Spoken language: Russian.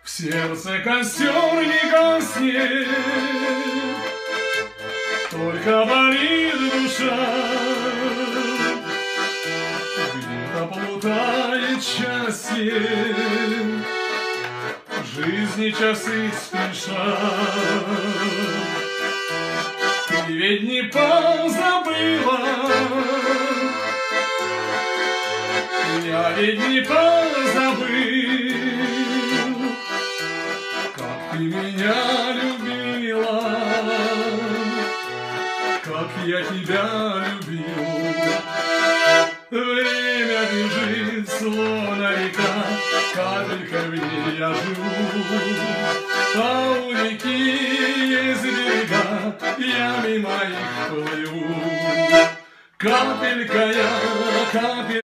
В сердце костер не гаснет, только болит душа. Где-то плутает счастье, жизни часы спешат. Ты ведь не позабыла, я ведь не позабыл, как ты меня любила, как я тебя любил. Время бежит, словно река, капелькой в ней я живу. А у реки есть берега, я мимо их плыву. Капелька я, капелька.